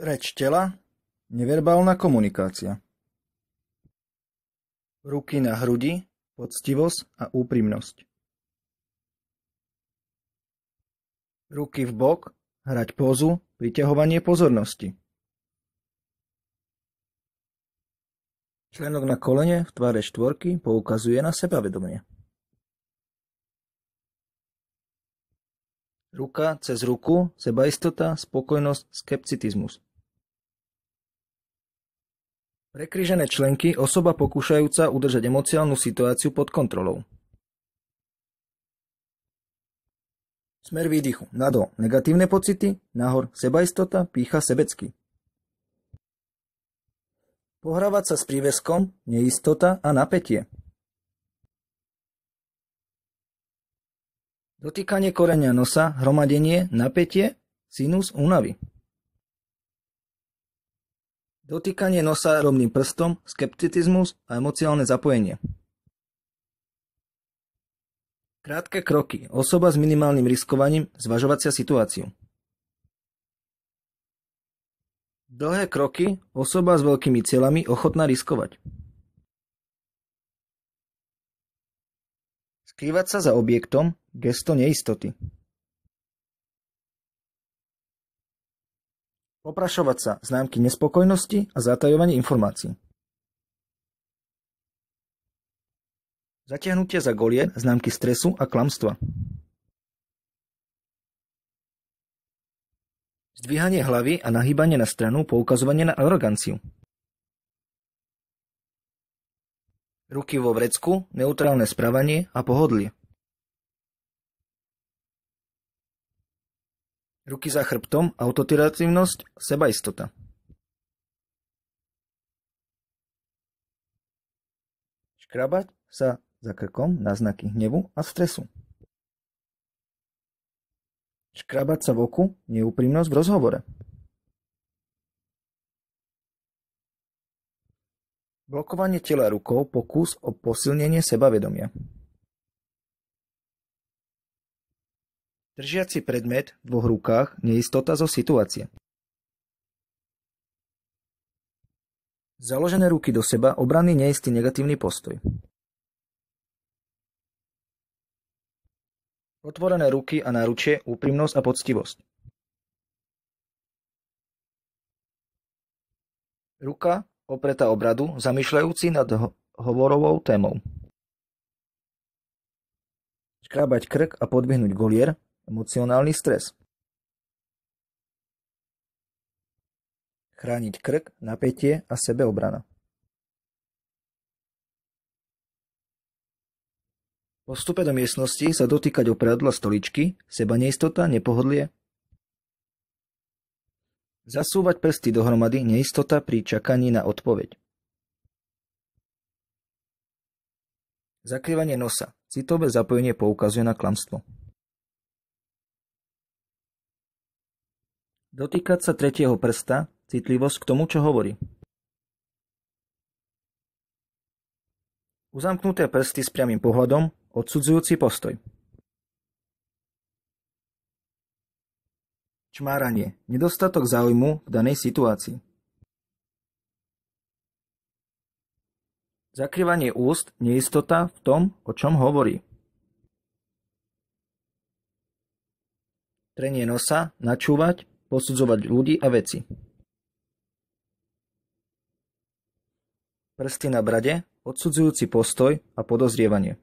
Reč tela, neverbálna komunikácia. Ruky na hrudi, poctivosť a úprimnosť. Ruky v bok, hrať pózu, priťahovanie pozornosti. Členok na kolene v tvare štvorky poukazuje na sebavedomie. Ruka cez ruku, sebaistota, spokojnosť, skepticizmus. Prekrížené členky, osoba pokúšajúca udržať emociálnu situáciu pod kontrolou. Smer výdychu. Nadol negatívne pocity, nahor sebaistota, pýcha sebecky. Pohrávať sa s príveskom, neistota a napätie. Dotýkanie koreňa nosa, hromadenie, napätie, sinus únavy. Dotýkanie nosa rovným prstom, skepticizmus a emociálne zapojenie. Krátke kroky. Osoba s minimálnym riskovaním, zvažovacia situáciu. Dlhé kroky. Osoba s veľkými cieľami, ochotná riskovať. Skrývať sa za objektom, gesto neistoty. Poprašovať sa, známky nespokojnosti a zatajovanie informácií. Zatiahnutie za golier, známky stresu a klamstva. Zdvíhanie hlavy a nahýbanie na stranu, poukazovanie na aroganciu. Ruky vo vrecku, neutrálne správanie a pohodlie. Ruky za chrbtom, autotiratívnosť, sebaistota. Škrabať sa za krkom, náznaky hnevu a stresu. Škrabať sa v oku, neúprimnosť v rozhovore. Blokovanie tela rukou, pokus o posilnenie sebavedomia. Držiaci predmet v dvoch rukách, neistota zo situácie. Založené ruky do seba, obranný neistý negatívny postoj. Otvorené ruky a náručie, úprimnosť a poctivosť. Ruka opretá o bradu, zamýšľajúci nad hovorovou témou. Škrábať krk a podvihnúť golier, emocionálny stres. Chrániť krk, napätie a sebeobrana. Po vstupe do miestnosti sa dotýkať opradla stoličky, seba neistota, nepohodlie. Zasúvať prsty dohromady, neistota pri čakaní na odpoveď. Zakrývanie nosa, citové zapojenie poukazuje na klamstvo. Dotýkať sa tretieho prsta, citlivosť k tomu, čo hovorí. Uzamknuté prsty s priamym pohľadom, odsudzujúci postoj. Čmáranie. Nedostatok záujmu v danej situácii. Zakrývanie úst. Neistota v tom, o čom hovorí. Trenie nosa. Načúvať. Posudzovať ľudí a veci. Prsty na brade. Odsudzujúci postoj a podozrievanie.